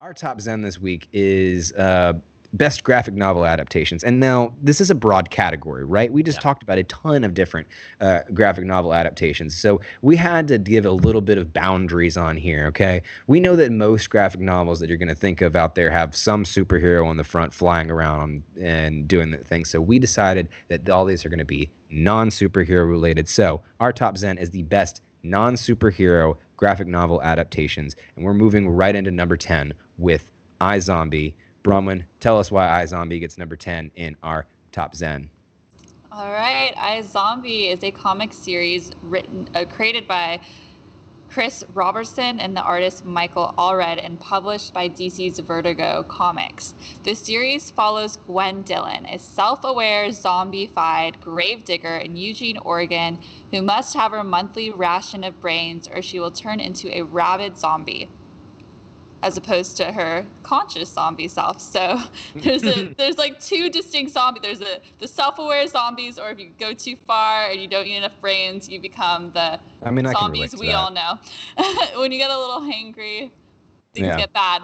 Our top Zen this week is best graphic novel adaptations. And now, this is a broad category, right? We just talked about a ton of different graphic novel adaptations. So we had to give a little bit of boundaries on here, okay? We know that most graphic novels that you're going to think of out there have some superhero on the front flying around and doing the thing. So we decided that all these are going to be non-superhero related. So our top Zen is the best non-superhero graphic novel adaptations, and we're moving right into number 10 with iZombie. Bronwyn, tell us why iZombie gets number 10 in our top Zen. All right, iZombie is a comic series created by Chris Robertson and the artist Michael Allred and published by DC's Vertigo Comics. The series follows Gwen Dillon, a self-aware, zombie-fied gravedigger in Eugene, Oregon, who must have her monthly ration of brains or she will turn into a rabid zombie, as opposed to her conscious zombie self. So there's like two distinct zombies. There's the self-aware zombies, or if you go too far and you don't eat enough brains, you become the zombies we all know. When you get a little hangry, things get bad.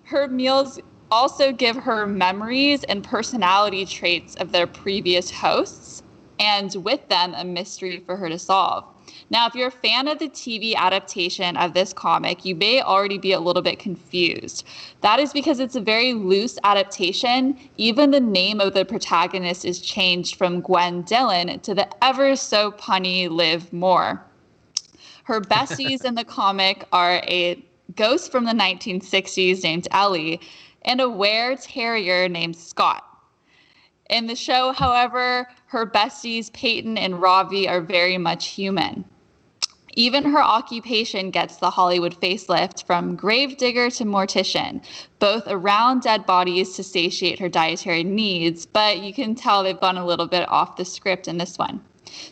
Her meals also give her memories and personality traits of their previous hosts, and with them, a mystery for her to solve. Now, if you're a fan of the TV adaptation of this comic, you may already be a little bit confused. That is because it's a very loose adaptation. Even the name of the protagonist is changed from Gwen Dillon to the ever so punny Liv Moore. Her besties in the comic are a ghost from the 1960s named Ellie and a were terrier named Scott. In the show, however, her besties Peyton and Ravi are very much human. Even her occupation gets the Hollywood facelift from gravedigger to mortician, both around dead bodies to satiate her dietary needs, but you can tell they've gone a little bit off the script in this one.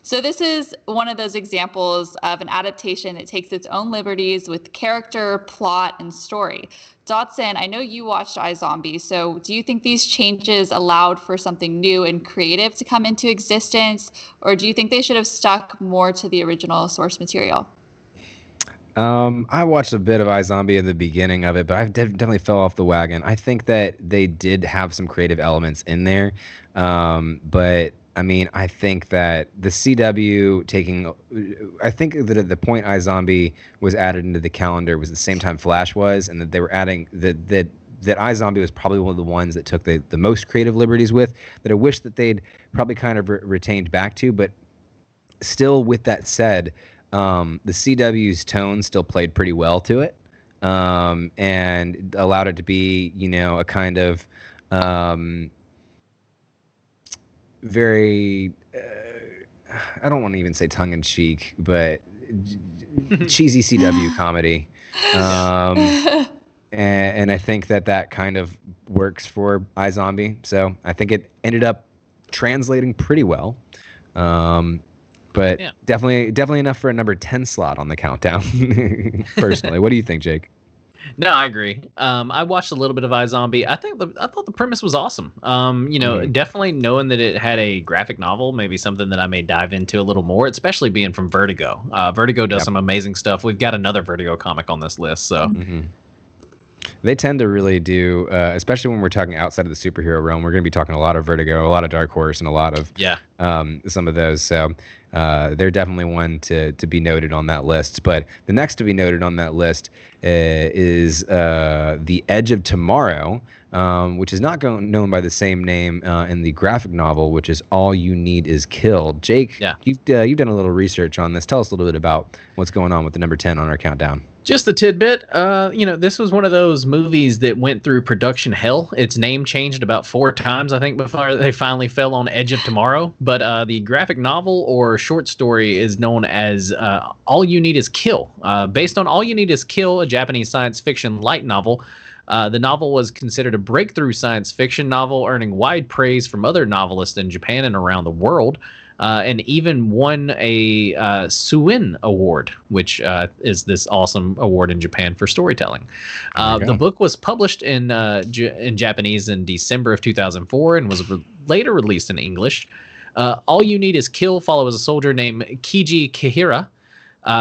So this is one of those examples of an adaptation that takes its own liberties with character, plot, and story. Dotson, I know you watched iZombie, so do you think these changes allowed for something new and creative to come into existence, or do you think they should have stuck more to the original source material? I watched a bit of iZombie in the beginning of it, but I definitely fell off the wagon. I think that they did have some creative elements in there, but I mean, I think that the CW I think that at the point iZombie was added into the calendar was the same time Flash was, and that they were adding that iZombie was probably one of the ones that took the most creative liberties with, that I wish that they'd probably kind of retained back to. But still, with that said, the CW's tone still played pretty well to it, and allowed it to be, a kind of very, I don't want to even say tongue-in-cheek, but cheesy CW comedy. And I think that kind of works for iZombie. So I think it ended up translating pretty well. But definitely enough for a number 10 slot on the countdown, personally. What do you think, Jake? No, I agree. I watched a little bit of iZombie. I thought the premise was awesome. Definitely knowing that it had a graphic novel, maybe something that I may dive into a little more, especially being from Vertigo. Vertigo does some amazing stuff. We've got another Vertigo comic on this list, so. Mm-hmm. They tend to really do, especially when we're talking outside of the superhero realm. We're going to be talking a lot of Vertigo, a lot of Dark Horse, and a lot of some of those. So they're definitely one to be noted on that list. But the next to be noted on that list is The Edge of Tomorrow, which is not known by the same name in the graphic novel, which is All You Need Is Kill. Jake, you've done a little research on this. Tell us a little bit about what's going on with the number 10 on our countdown. Just a tidbit. This was one of those movies that went through production hell. Its name changed about 4 times, I think, before they finally fell on Edge of Tomorrow. But the graphic novel or short story is known as All You Need Is Kill. Based on All You Need Is Kill, a Japanese science fiction light novel. The novel was considered a breakthrough science fiction novel, earning wide praise from other novelists in Japan and around the world. And even won a Suin Award, which is this awesome award in Japan for storytelling. The book was published in Japanese in December of 2004 and was later released in English. All You Need Is Kill follows a soldier named Kiji Kihira,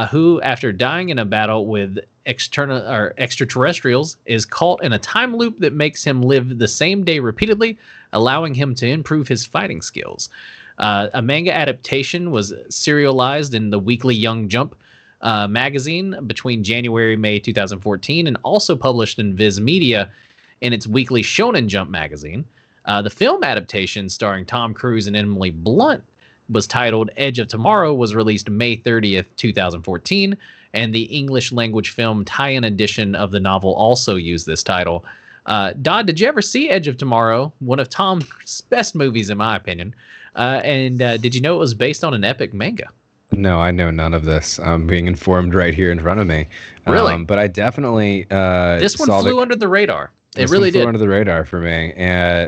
who, after dying in a battle with extraterrestrials, is caught in a time loop that makes him live the same day repeatedly, allowing him to improve his fighting skills. A manga adaptation was serialized in the weekly Young Jump magazine between January and May 2014, and also published in Viz Media in its weekly Shonen Jump magazine. The film adaptation starring Tom Cruise and Emily Blunt was titled Edge of Tomorrow, was released May 30th, 2014, and the English language film tie-in edition of the novel also used this title. Dodd, did you ever see Edge of Tomorrow? One of Tom's best movies, in my opinion. And did you know it was based on an epic manga? No, I know none of this. I'm being informed right here in front of me. Really? But I definitely this one flew under the radar. It this really one flew did. under the radar for me.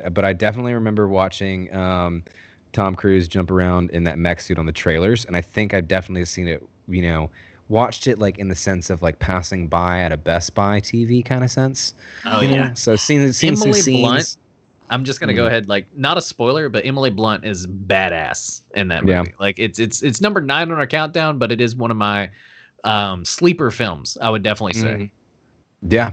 But I definitely remember watching Tom Cruise jump around in that mech suit on the trailers, and I think I've definitely seen it. Watched it like in the sense of like passing by at a Best Buy TV kind of sense. Oh yeah. So seen some Emily scenes. Blunt. I'm just gonna go ahead, like, not a spoiler, but Emily Blunt is badass in that movie. Yeah. Like it's number 9 on our countdown, but it is one of my sleeper films, I would definitely say. Yeah.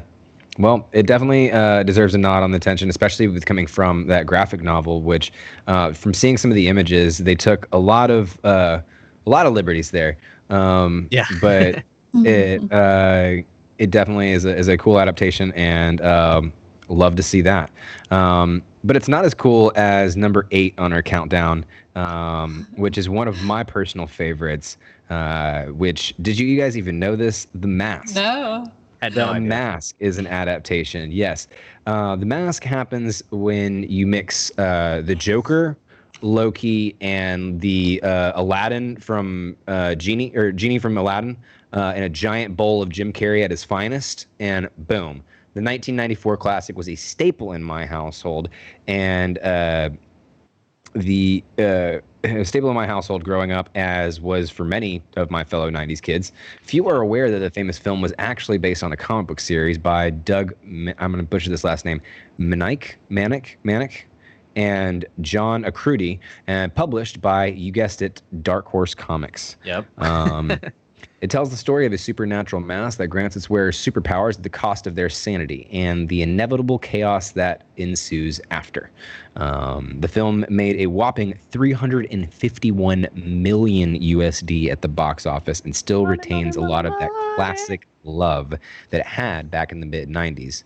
Well, it definitely deserves a nod on the attention, especially with coming from that graphic novel, which from seeing some of the images, they took a lot of liberties there. Yeah. But it definitely is a cool adaptation, and love to see that. But it's not as cool as number 8 on our countdown, which is one of my personal favorites. Which, did you guys even know this? The Mask. No. The Mask is an adaptation. Yes. The Mask happens when you mix the Joker, Loki, and the Aladdin from Genie from Aladdin in a giant bowl of Jim Carrey at his finest, and boom. The 1994 classic was a staple in my household, and the staple in my household growing up, as was for many of my fellow 90s kids. Few are aware that the famous film was actually based on a comic book series by Doug, I'm going to butcher this last name, Manick, and John Acrudi, and published by, you guessed it, Dark Horse Comics. Yep. It tells the story of a supernatural mask that grants its wearers superpowers at the cost of their sanity and the inevitable chaos that ensues after. The film made a whopping 351 million USD at the box office and still retains a lot of that classic love that it had back in the mid-90s.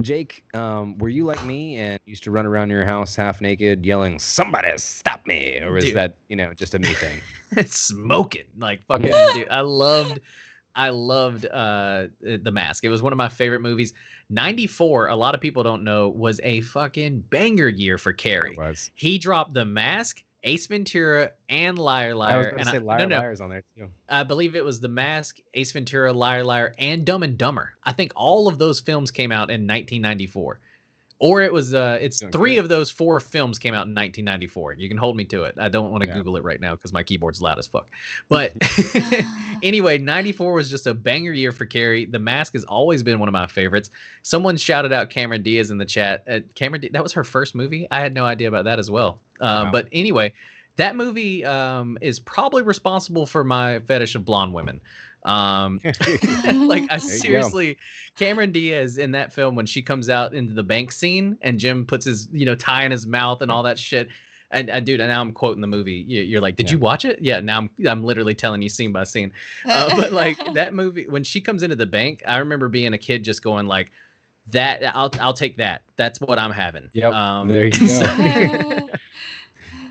Jake, were you like me and used to run around your house half naked yelling, "Somebody stop me," or was that, just a me thing? Smoking like fucking dude. I loved The Mask. It was one of my favorite movies. 94, a lot of people don't know, was a fucking banger year for Carrey. It was. He dropped The Mask, Ace Ventura, and Liar Liar. I was going to say Liar Liar's on there too. I believe it was The Mask, Ace Ventura, Liar Liar, and Dumb and Dumber. I think all of those films came out in 1994. Or it was, it's 3 of those 4 films came out in 1994. You can hold me to it. I don't want to Google it right now because my keyboard's loud as fuck. But anyway, 94 was just a banger year for Carrey. The Mask has always been one of my favorites. Someone shouted out Cameron Diaz in the chat. Cameron Diaz, that was her first movie? I had no idea about that as well. Wow. But anyway, that movie is probably responsible for my fetish of blonde women. Like, I seriously, Cameron Diaz in that film, when she comes out into the bank scene and Jim puts his, tie in his mouth and all that shit. And dude, now I'm quoting the movie. You're like, did you watch it? Yeah. Now I'm literally telling you scene by scene. But like that movie, when she comes into the bank, I remember being a kid just going like, that I'll take that. That's what I'm having. Yep. There you go.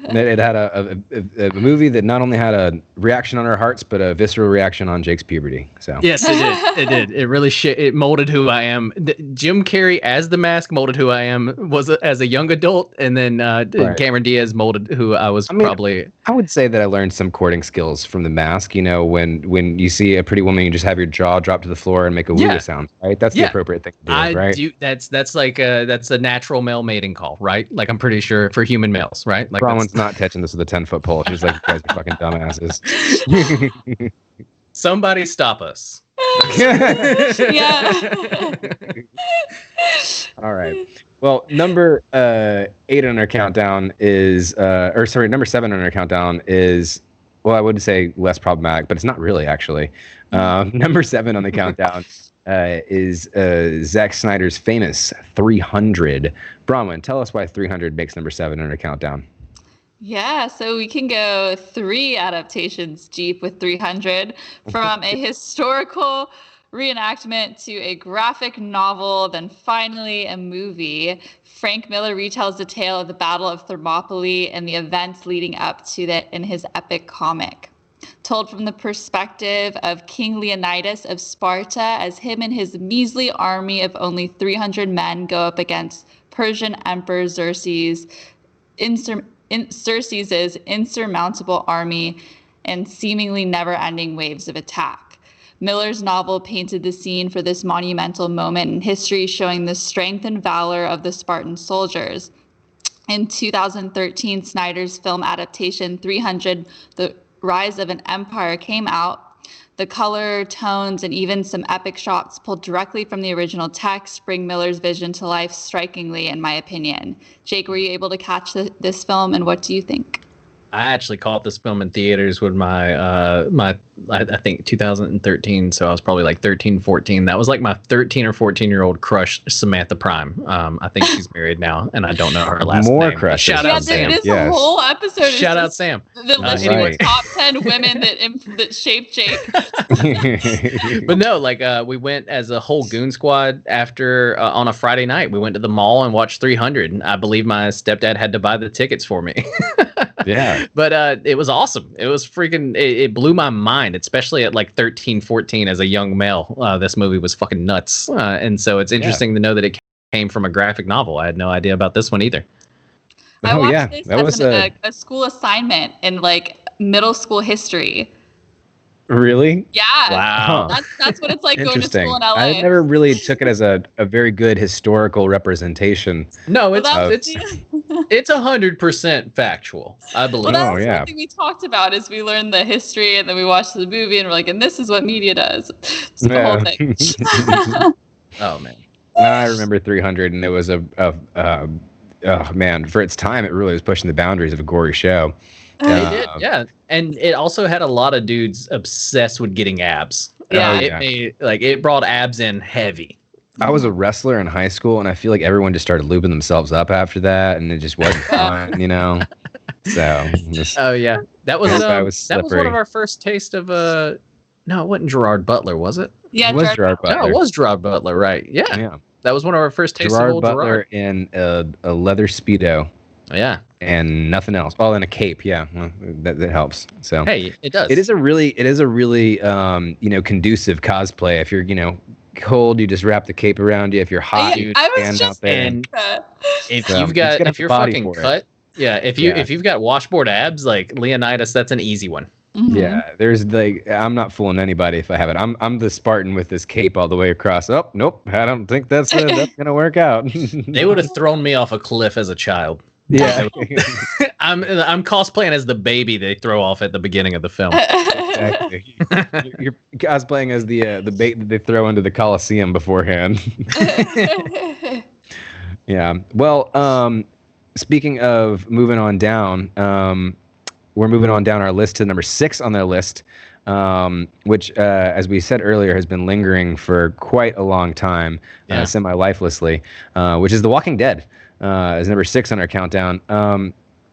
It had a movie that not only had a reaction on our hearts, but a visceral reaction on Jake's puberty. So yes, it did. It did. It really it molded who I am. Jim Carrey as the Mask molded who I am as a young adult, and then Cameron Diaz molded who I was. Probably. I would say that I learned some courting skills from the Mask. When you see a pretty woman, you just have your jaw drop to the floor and make a woo sound. Right, that's the appropriate thing to do. Right. That's like that's a natural male mating call, right? Like I'm pretty sure for human males, right? Like Bronwyn's not catching this with a 10-foot pole. She's like, you guys are fucking dumbasses. Somebody stop us. Yeah. All right. Well, number 8 on our countdown is, number 7 on our countdown is well, I would say less problematic, but it's not really actually. Number 7 on the countdown is Zack Snyder's famous 300. Bronwyn, tell us why 300 makes number 7 on the countdown. Yeah, so we can go 3 adaptations deep with 300, from a historical reenactment to a graphic novel, then finally a movie. Frank Miller retells the tale of the Battle of Thermopylae and the events leading up to that in his epic comic. Told from the perspective of King Leonidas of Sparta, as him and his measly army of only 300 men go up against Persian Emperor Xerxes' insurmountable army and seemingly never-ending waves of attack. Miller's novel painted the scene for this monumental moment in history, showing the strength and valor of the Spartan soldiers. In 2013, Snyder's film adaptation 300, The Rise of an Empire, came out. The color, tones, and even some epic shots pulled directly from the original text bring Miller's vision to life strikingly, in my opinion. Jake, were you able to catch this film, and what do you think? I actually caught this film in theaters with my I think 2013, so I was probably like 13, 14. That was like my 13 or 14-year-old crush, Samantha Prime. I think she's married now, and I don't know her last name. More crushes. Shout out Sam. This whole episode is Shout out Sam. The list Anyway. of top 10 women that shaped Jake. But no, like we went as a whole goon squad after on a Friday night. We went to the mall and watched 300. I believe my stepdad had to buy the tickets for me. Yeah. But it was awesome. It was freaking, it blew my mind, especially at like 13, 14 as a young male. This movie was fucking nuts. And so it's interesting to know that it came from a graphic novel. I had no idea about this one either. I watched this as a school assignment in like middle school history. Really? Yeah. Wow. That's what it's like going to school in LA. I never really took it as a very good historical representation. No, it's Well, it's 100% factual, I believe. Well, that's one thing we talked about is we learned the history and then we watched the movie and we're like, and this is what media does. It's the whole thing. Oh man. I remember 300, and it was oh man, for its time, it really was pushing the boundaries of a gory show. They did, yeah. And it also had a lot of dudes obsessed with getting abs. Yeah. It brought abs in heavy. I was a wrestler in high school, and I feel like everyone just started lubing themselves up after that, and it just wasn't fun, you know? So. Oh, yeah. That was that was one of our first taste of no, it wasn't Gerard Butler, was it? Yeah, it was Gerard Butler. No, it was Gerard Butler, right. Yeah. That was one of our first tastes of old Butler Gerard. in a leather Speedo. Yeah. And nothing else. Oh, and a cape. Yeah, well, that helps. So hey, it does. It is a really conducive cosplay. If you're cold, you just wrap the cape around you. If you're hot, you stand out there. And if you're fucking cut, if you've got washboard abs like Leonidas, that's an easy one. Mm-hmm. Yeah, there's I'm not fooling anybody if I have it. I'm the Spartan with this cape all the way across. Oh, nope, I don't think that's gonna work out. They would have thrown me off a cliff as a child. Yeah, I'm cosplaying as the baby they throw off at the beginning of the film. Exactly. You're cosplaying as the bait that they throw into the Coliseum beforehand. Yeah. Well, speaking of moving on down, we're moving on down our list to number 6 on their list, which, as we said earlier, has been lingering for quite a long time, semi-lifelessly, which is The Walking Dead. Is number 6 on our countdown.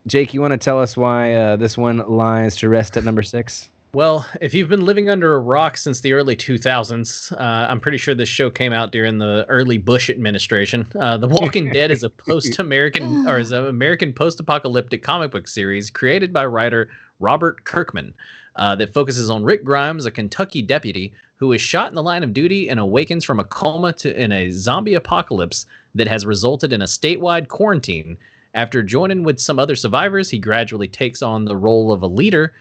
Jake, you want to tell us why this one lies to rest at number 6? Well, if you've been living under a rock since the early 2000s, I'm pretty sure this show came out during the early Bush administration. The Walking Dead is is an American post-apocalyptic comic book series created by writer Robert Kirkman that focuses on Rick Grimes, a Kentucky deputy who is shot in the line of duty and awakens from a coma in a zombie apocalypse that has resulted in a statewide quarantine. After joining with some other survivors, he gradually takes on the role of a leader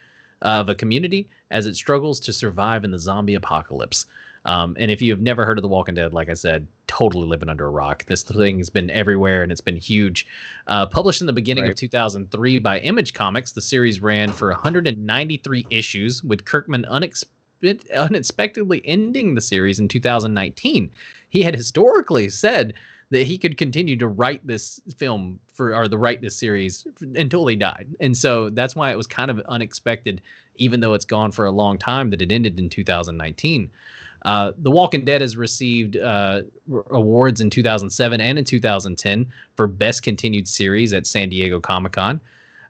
of a community as it struggles to survive in the zombie apocalypse. And if you have never heard of The Walking Dead, like I said, totally living under a rock. This thing has been everywhere and it's been huge. Published in the beginning of 2003 by Image Comics, the series ran for 193 issues, with Kirkman unexpectedly ending the series in 2019. He had historically said that he could continue to write this film write this series until he died. And so that's why it was kind of unexpected, even though it's gone for a long time, that it ended in 2019. The Walking Dead has received awards in 2007 and in 2010 for Best Continued Series at San Diego Comic-Con.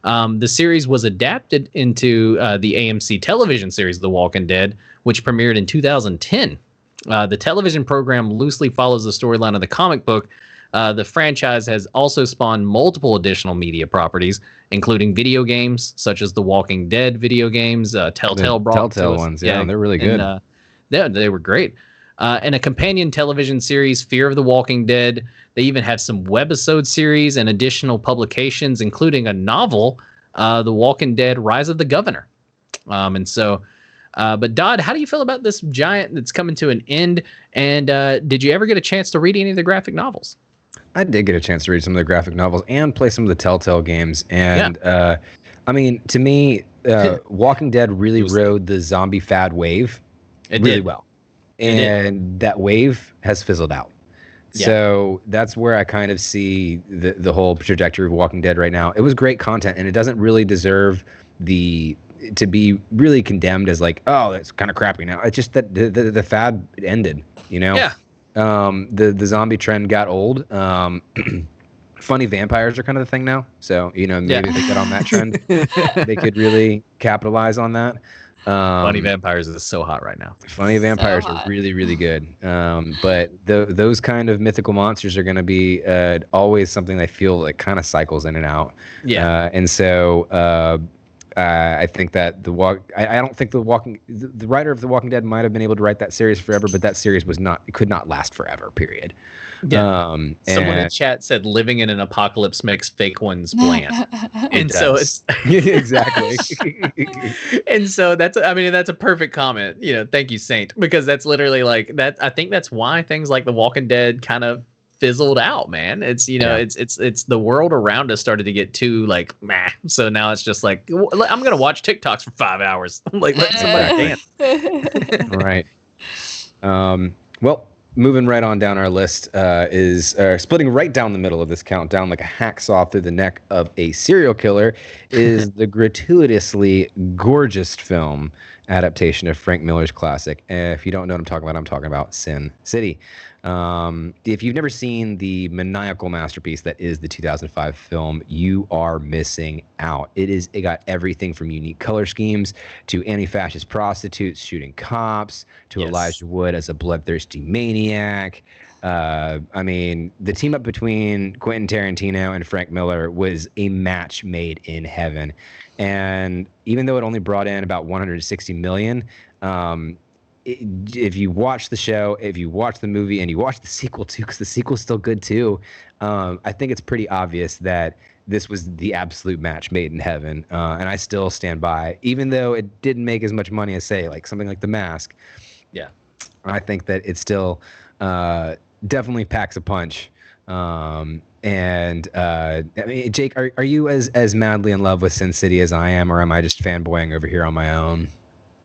The series was adapted into the AMC television series The Walking Dead, which premiered in 2010. The television program loosely follows the storyline of the comic book. The franchise has also spawned multiple additional media properties, including video games such as the Walking Dead video games. Telltale brought Telltale ones, yeah, they're really good. They were great. And a companion television series, Fear of the Walking Dead. They even have some webisode series and additional publications, including a novel, The Walking Dead: Rise of the Governor. But Dodd, how do you feel about this giant that's coming to an end? And did you ever get a chance to read any of the graphic novels? I did get a chance to read some of the graphic novels and play some of the Telltale games. And I mean, to me, Walking Dead really rode the zombie fad wave really well. And that wave has fizzled out. Yeah. So that's where I kind of see the whole trajectory of Walking Dead right now. It was great content, and it doesn't really deserve to be really condemned as like, oh, that's kind of crappy now. It's just that the fad ended, you know? Yeah. The zombie trend got old. Funny vampires are kind of the thing now. So, you know, maybe if they get on that trend, they could really capitalize on that. Funny Vampires is so hot right now. Funny Vampires are really, really good. But those kind of mythical monsters are going to be always something I feel like kind of cycles in and out. Yeah. And so I think that I don't think the writer of The Walking Dead might have been able to write that series forever, but that series could not last forever, period. Yeah. Someone in chat said living in an apocalypse makes fake ones bland. And so it's exactly. And so that's a perfect comment. You know, thank you, Saint, because that's literally like that. I think that's why things like The Walking Dead kind of fizzled out, man. It's, you know, it's the world around us started to get too like meh. So now it's just like, I'm gonna watch TikToks for 5 hours. I'm like, let somebody dance. Right. Well, moving right on down our list is splitting right down the middle of this countdown like a hacksaw through the neck of a serial killer is the gratuitously gorgeous film adaptation of Frank Miller's classic. If you don't know what I'm talking about Sin City. If you've never seen the maniacal masterpiece that is the 2005 film, you are missing out. It got everything from unique color schemes to anti-fascist prostitutes shooting cops to Elijah Wood as a bloodthirsty maniac. I mean, the team up between Quentin Tarantino and Frank Miller was a match made in heaven. And even though it only brought in about $160 million, if you watch the show, if you watch the movie, and you watch the sequel too, because the sequel's still good too, I think it's pretty obvious that this was the absolute match made in heaven. And I still stand by, even though it didn't make as much money as, say, like something like The Mask. Yeah, I think that it still definitely packs a punch. I mean, Jake, are you as madly in love with Sin City as I am, or am I just fanboying over here on my own?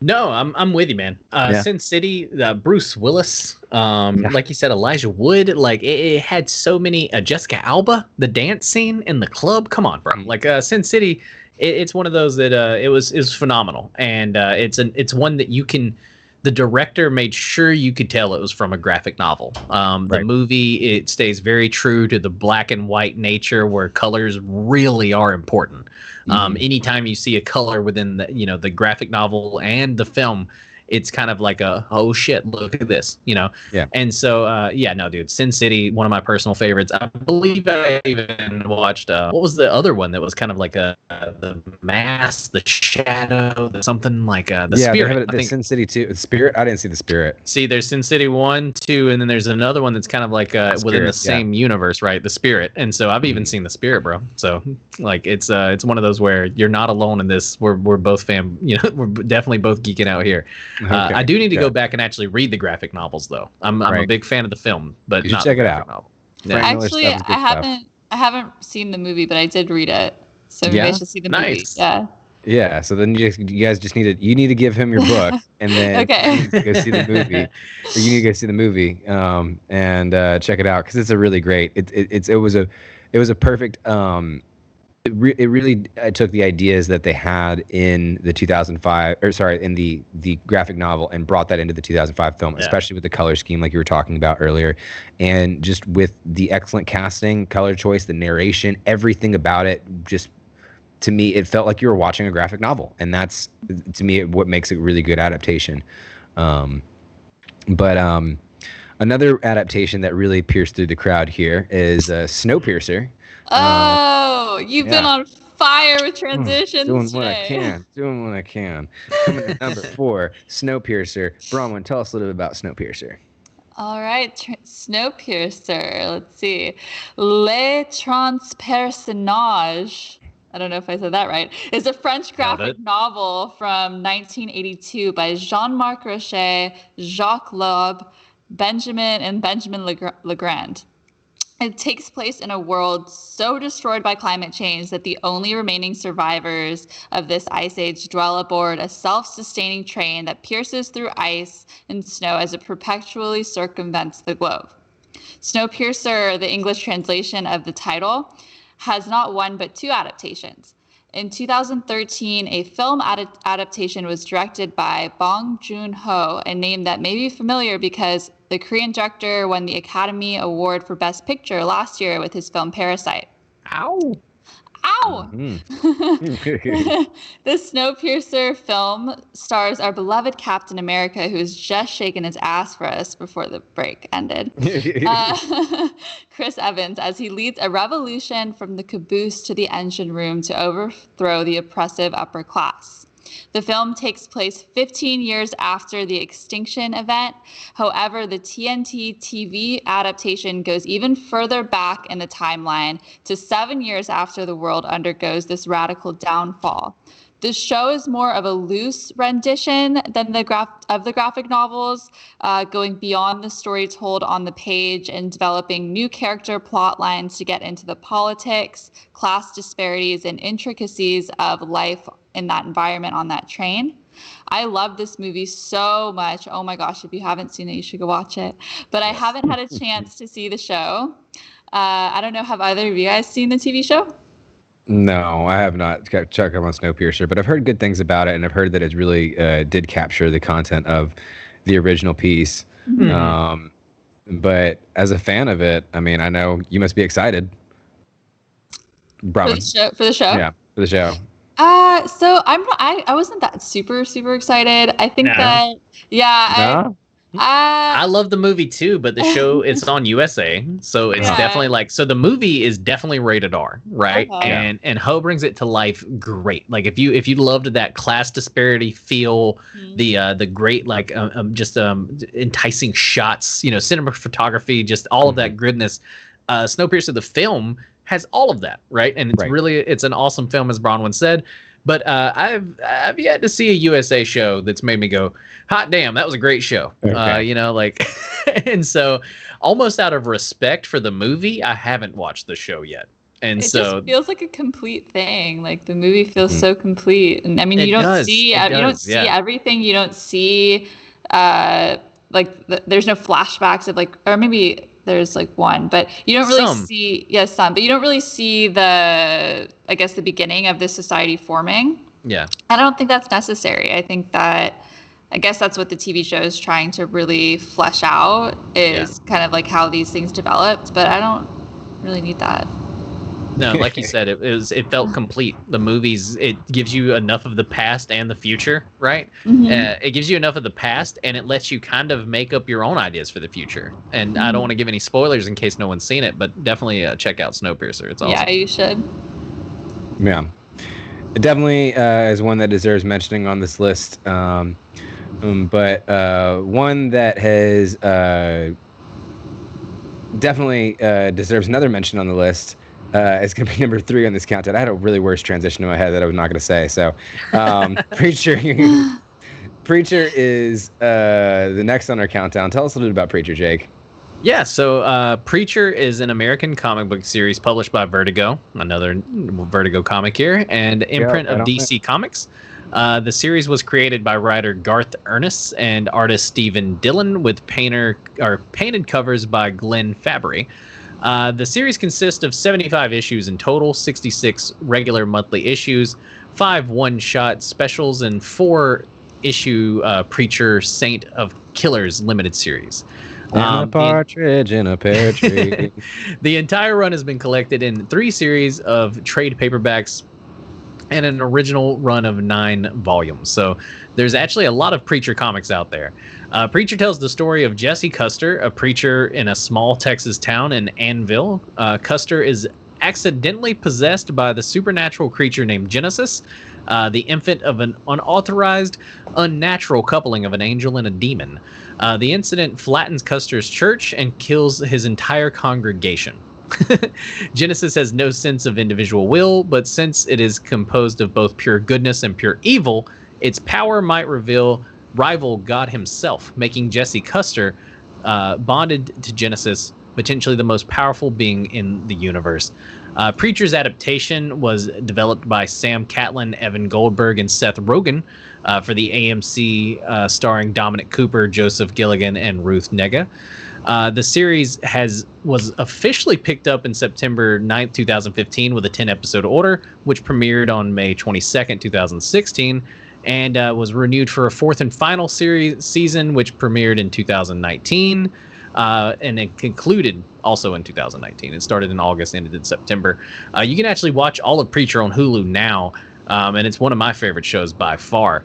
No, I'm with you, man. Sin City, Bruce Willis, like you said, Elijah Wood, like it had so many. Jessica Alba, the dance scene in the club. Come on, bro. Like Sin City, it's one of those that it was phenomenal, and it's one that you can. The director made sure you could tell it was from a graphic novel. The movie, it stays very true to the black and white nature where colors really are important. Anytime you see a color within the graphic novel and the film, it's kind of like oh shit, look at this, Yeah. And so, no, dude, Sin City, one of my personal favorites. I believe I even watched, what was the other one that was kind of like the Mask, the Shadow, something like the Spirit. The Sin City 2, the Spirit. I didn't see the Spirit. See, there's Sin City 1, 2, and then there's another one that's kind of like within the same universe, right? The Spirit. And so I've even seen the Spirit, bro. So like it's one of those where you're not alone in this. We're both we're definitely both geeking out here. Okay. I do need to go back and actually read the graphic novels, though. I'm a big fan of the film, but not check the it graphic out. Novel. Yeah. Actually, I haven't seen the movie, but I did read it, so maybe I should see the movie. Yeah. Yeah, so then you guys just need to give him your book, and then Okay. you need to go see the movie, or you need to go see the movie, and check it out because it's a really great. It was a perfect. It really took the ideas that they had in the 2005, or sorry, in the graphic novel, and brought that into the 2005 film, especially with the color scheme, like you were talking about earlier, and just with the excellent casting, color choice, the narration, everything about it. Just to me, it felt like you were watching a graphic novel, and that's to me what makes it a really good adaptation. But another adaptation that really pierced through the crowd here is Snowpiercer. Oh, you've been yeah. on fire with transitions Doing today. what I can. Doing what I can. Coming to number 4, Snowpiercer. Bronwyn, tell us a little bit about Snowpiercer. All right, Snowpiercer. Let's see. Les Transpersonages. I don't know if I said that right. Is a French graphic novel from 1982 by Jean-Marc Rochet, Jacques Loeb, Benjamin Legrand. It takes place in a world so destroyed by climate change that the only remaining survivors of this ice age dwell aboard a self-sustaining train that pierces through ice and snow as it perpetually circumvents the globe. Snowpiercer, the English translation of the title, has not one but 2 adaptations. In 2013, a film adaptation was directed by Bong Joon-ho, a name that may be familiar because the Korean director won the Academy Award for Best Picture last year with his film Parasite. Ow! Ow! The Snowpiercer film stars our beloved Captain America, who has just shaken his ass for us before the break ended. Chris Evans, as he leads a revolution from the caboose to the engine room to overthrow the oppressive upper class. The film takes place 15 years after the extinction event. However, the TNT TV adaptation goes even further back in the timeline to 7 years after the world undergoes this radical downfall. The show is more of a loose rendition than the graphic novels, going beyond the story told on the page and developing new character plot lines to get into the politics, class disparities, and intricacies of life in that environment on that train. I love this movie so much. Oh my gosh, if you haven't seen it, you should go watch it. But I haven't had a chance to see the show. I don't know, have either of you guys seen the TV show? No, I have not checked up on Snowpiercer, but I've heard good things about it, and I've heard that it really did capture the content of the original piece. Mm-hmm. But as a fan of it, I mean, I know you must be excited. For the show? Yeah, for the show. So I wasn't that super excited. I think that I love the movie too, but the show it's on USA, so it's definitely like, so the movie is definitely rated R, right? Okay. And Ho brings it to life great. Like if you loved that class disparity feel, the great like just enticing shots, cinema photography, just all of that goodness. Snowpiercer the film has all of that, right? And it's really it's an awesome film, as Bronwyn said. But I've yet to see a USA show that's made me go, hot damn, that was a great show. Okay. And so almost out of respect for the movie, I haven't watched the show yet. And it just feels like a complete thing. Like the movie feels so complete. And I mean, you don't see everything. You don't see there's no flashbacks of or maybe there's one, but you don't really see some, but you don't really see the beginning of this society forming. Yeah. I don't think that's necessary. I guess that's what the TV show is trying to really flesh out is kind of like how these things developed, but I don't really need that. No, like you said, it felt complete. The movies, it gives you enough of the past and the future, right? Mm-hmm. It gives you enough of the past, and it lets you kind of make up your own ideas for the future. And I don't want to give any spoilers in case no one's seen it, but definitely check out Snowpiercer. It's awesome. Yeah, you should. Yeah, it definitely is one that deserves mentioning on this list. But one that has definitely deserves another mention on the list. It's going to be number 3 on this countdown. I had a really worse transition in my head that I was not going to say. So, Preacher is the next on our countdown. Tell us a little bit about Preacher, Jake. Yeah, so Preacher is an American comic book series published by Vertigo, another Vertigo comic here, and imprint right of on there. DC Comics. The series was created by writer Garth Ennis and artist Stephen Dillon, with painted covers by Glenn Fabry. The series consists of 75 issues in total, 66 regular monthly issues, 5 one-shot specials, and 4 issue Preacher Saint of Killers limited series. And a partridge in a pear tree. The entire run has been collected in 3 series of trade paperbacks and an original run of 9 volumes. So there's actually a lot of Preacher comics out there. Preacher tells the story of Jesse Custer, a preacher in a small Texas town in Annville. Custer is accidentally possessed by the supernatural creature named Genesis, the infant of an unauthorized, unnatural coupling of an angel and a demon. The incident flattens Custer's church and kills his entire congregation. Genesis has no sense of individual will, but since it is composed of both pure goodness and pure evil, its power might rival God himself, making Jesse Custer bonded to Genesis, potentially the most powerful being in the universe. Preacher's adaptation was developed by Sam Catlin, Evan Goldberg, and Seth Rogen for the AMC, starring Dominic Cooper, Joseph Gilligan, and Ruth Negga. The series was officially picked up in September 9th, 2015 with a 10-episode order, which premiered on May 22nd, 2016, and was renewed for a 4th and final season, which premiered in 2019. And it concluded also in 2019. It started in August, ended in September. You can actually watch all of Preacher on Hulu now, and it's one of my favorite shows by far.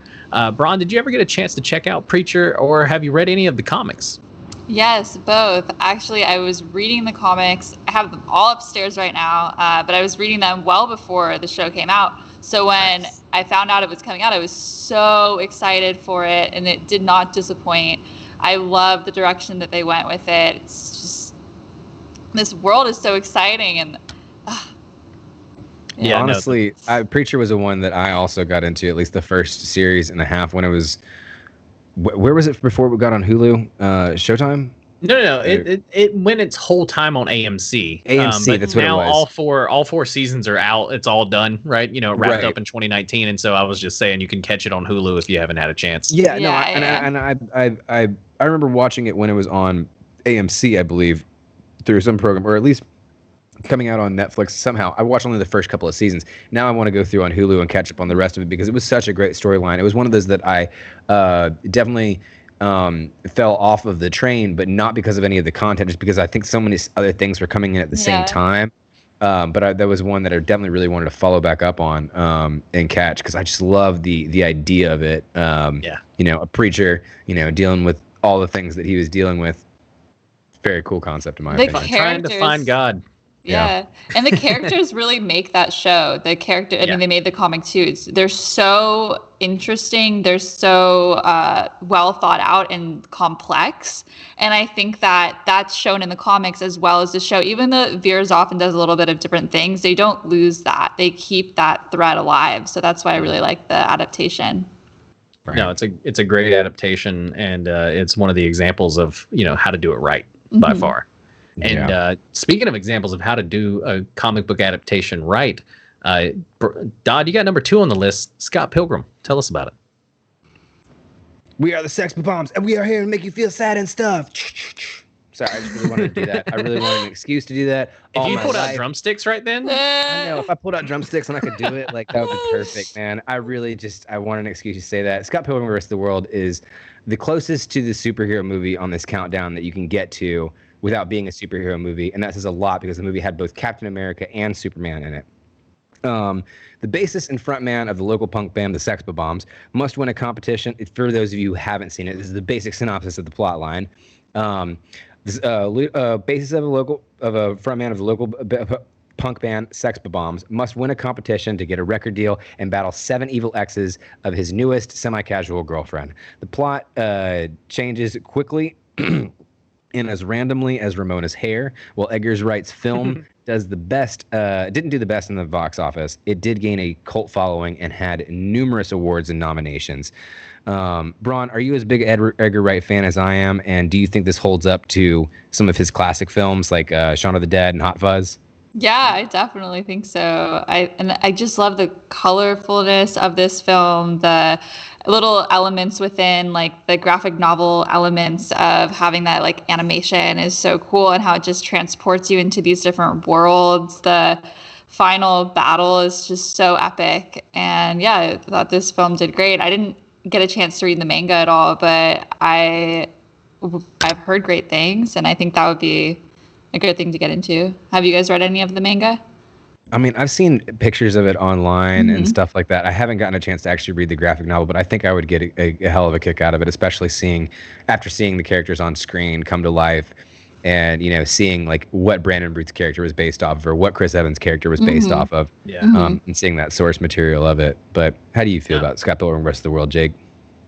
Bron, did you ever get a chance to check out Preacher, or have you read any of the comics? Yes, both. Actually, I was reading the comics. I have them all upstairs right now, but I was reading them well before the show came out. So when I found out it was coming out, I was so excited for it, and it did not disappoint. I love the direction that they went with it. It's just, this world is so exciting. And yeah, honestly, Preacher was the one that I also got into, at least the first series and a half when it was. Where was it before we got on Hulu? Showtime? No. It went its whole time on AMC. AMC, that's what it was. Now all four seasons are out. It's all done, right? You know, it wrapped up in 2019, and so I was just saying you can catch it on Hulu if you haven't had a chance. Yeah, no, I remember watching it when it was on AMC, I believe, through some program, or at least coming out on Netflix somehow. I watched only the first couple of seasons. Now I want to go through on Hulu and catch up on the rest of it because it was such a great storyline. It was one of those that I definitely fell off of the train, but not because of any of the content, just because I think so many other things were coming in at the same time. But that was one that I definitely really wanted to follow back up on and catch because I just love the idea of it. You know, a preacher, you know, dealing with all the things that he was dealing with. Very cool concept in my opinion. Trying to find God. Yeah. And the characters really make that show. The character, I mean, they made the comic too. They're so interesting. They're so well thought out and complex. And I think that that's shown in the comics as well as the show. Even though it veers off and does a little bit of different things, they don't lose that. They keep that thread alive. So that's why I really like the adaptation. Right. No, it's a great adaptation, and it's one of the examples of, you know, how to do it right by far. And speaking of examples of how to do a comic book adaptation right, Dodd, you got number 2 on the list, Scott Pilgrim. Tell us about it. We are the Sex Bombs, and we are here to make you feel sad and stuff. Sorry, I just really wanted to do that. I really wanted an excuse to do that. If you pulled out drumsticks right then? I know. If I pulled out drumsticks and I could do it, like, that would be perfect, man. I wanted an excuse to say that. Scott Pilgrim vs. the World is the closest to the superhero movie on this countdown that you can get to without being a superhero movie, and that says a lot because the movie had both Captain America and Superman in it. The bassist and frontman of the local punk band, the Sex Bombs, must win a competition. For those of you who haven't seen it, this is the basic synopsis of the plot line. Bassist of a frontman of the local punk band, Sex Bombs, must win a competition to get a record deal and battle 7 evil exes of his newest semi-casual girlfriend. The plot changes quickly. and as randomly as Ramona's hair. While Edgar Wright's film didn't do the best in the box office, it did gain a cult following and had numerous awards and nominations. Braun, are you as big Edgar Wright fan as I am? And do you think this holds up to some of his classic films like Shaun of the Dead and Hot Fuzz? Yeah, I definitely think so. I just love the colorfulness of this film, the little elements within like the graphic novel elements of having that like animation is so cool, and how it just transports you into these different worlds. The final battle is just so epic. And yeah, I thought this film did great. I didn't get a chance to read the manga at all, but I've heard great things, and I think that would be a good thing to get into. Have you guys read any of the manga? I mean, I've seen pictures of it online and stuff like that. I haven't gotten a chance to actually read the graphic novel, but I think I would get a hell of a kick out of it, especially after seeing the characters on screen come to life, and seeing like what Brandon Routh's character was based off of, or what Chris Evans' character was based off of, and seeing that source material of it. But how do you feel about Scott Pilgrim vs. the World, Jake?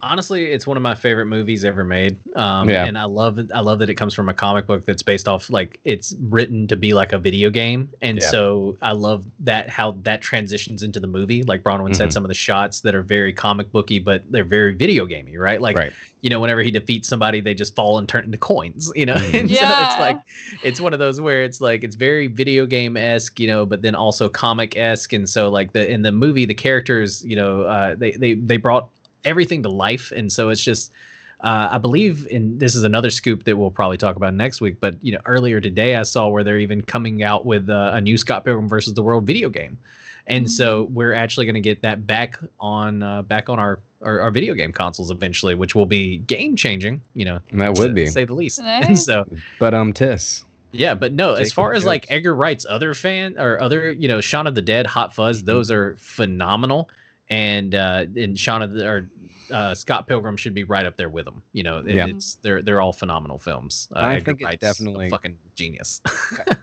Honestly, it's one of my favorite movies ever made. And I love it. I love that it comes from a comic book that's based off, like, it's written to be like a video game. And so I love that, how that transitions into the movie. Like Bronwyn said, some of the shots that are very comic booky, but they're very video gamey, right? Like, whenever he defeats somebody, they just fall and turn into coins, And so it's like, it's one of those where it's like, it's very video game-esque, but then also comic-esque. And so like in the movie, the characters, they brought everything to life. And so it's just I believe, and this is another scoop that we'll probably talk about next week, but earlier today I saw where they're even coming out with a new Scott Pilgrim versus the World video game. And so we're actually going to get that back on our video game consoles eventually, which will be game changing, that would be, to say the least. And so, but Tiss. Yeah, but no, as far as like Edgar Wright's other Shaun of the Dead, Hot Fuzz, those are phenomenal. And Scott Pilgrim should be right up there with them. They're all phenomenal films. I think it's definitely a fucking genius.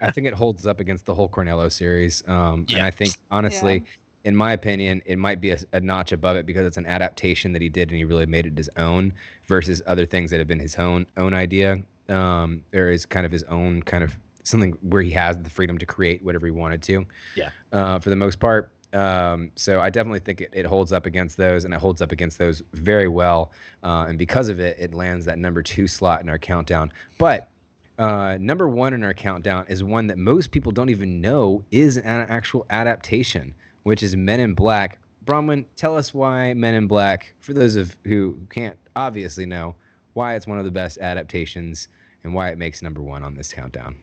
I think it holds up against the whole Cornello series. And I think honestly, in my opinion, it might be a notch above it because it's an adaptation that he did and he really made it his own versus other things that have been his own idea. There is kind of his own kind of something where he has the freedom to create whatever he wanted to. Yeah. For the most part. So I definitely think it holds up against those, and it holds up against those very well. And because of it, it lands that number 2 slot in our countdown. But number 1 in our countdown is one that most people don't even know is an actual adaptation, which is Men in Black. Bronwyn, tell us why Men in Black, for those of who can't obviously know, why it's one of the best adaptations and why it makes number 1 on this countdown.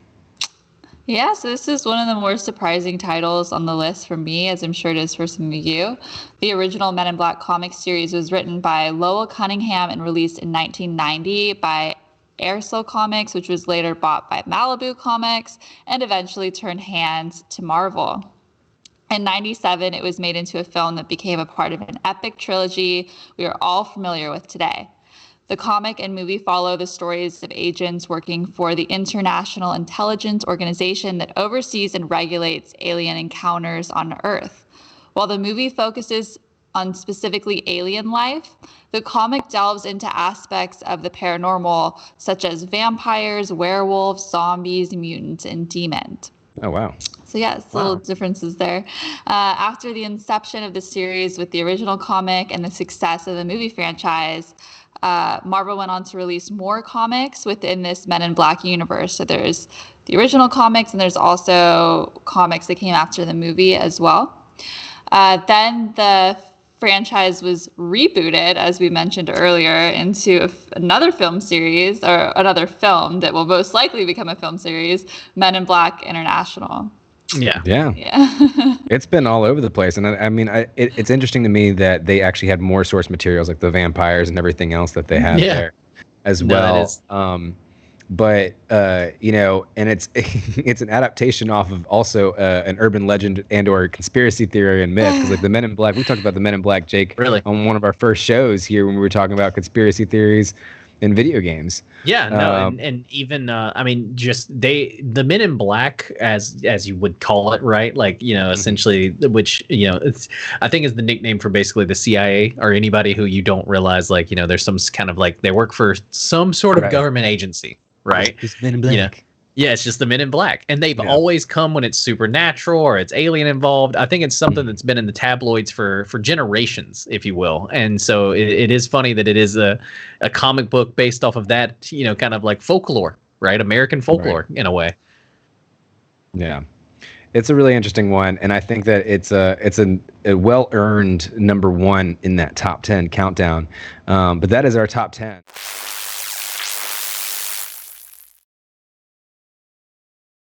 Yeah, so this is one of the more surprising titles on the list for me, as I'm sure it is for some of you. The original Men in Black comic series was written by Lowell Cunningham and released in 1990 by Aircel Comics, which was later bought by Malibu Comics and eventually turned hands to Marvel. In 1997, it was made into a film that became a part of an epic trilogy we are all familiar with today. The comic and movie follow the stories of agents working for the International Intelligence Organization that oversees and regulates alien encounters on Earth. While the movie focuses on specifically alien life, the comic delves into aspects of the paranormal, such as vampires, werewolves, zombies, mutants, and demons. Oh, wow. So yes, little differences there. After the inception of the series with the original comic and the success of the movie franchise, Marvel went on to release more comics within this Men in Black universe. So there's the original comics, and there's also comics that came after the movie as well. Then the franchise was rebooted, as we mentioned earlier, into another film series, or another film that will most likely become a film series, Men in Black International. Yeah. It's been all over the place, and it's interesting to me that they actually had more source materials, like the vampires and everything else that they had there as well. But and it's it's an adaptation off of also an urban legend and or conspiracy theory and myth. Because like the Men in Black, we talked about the Men in Black, Jake, on one of our first shows here when we were talking about conspiracy theories in video games. And even the Men in Black, as you would call it, right? Like, essentially, which it's, I think, is the nickname for basically the CIA or anybody who you don't realize, like, there's some kind of like they work for some sort of government agency. right? It's Men in Black. You know, yeah, it's just the Men in Black, and they've Yeah. always come when it's supernatural or it's alien involved. I think it's something that's been in the tabloids for generations, if you will. And so it is funny that it is a comic book based off of that, you know, kind of like folklore, right? American folklore in a way. Yeah. It's a really interesting one, and I think that it's a well-earned number one in that top 10 countdown. But that is our top 10.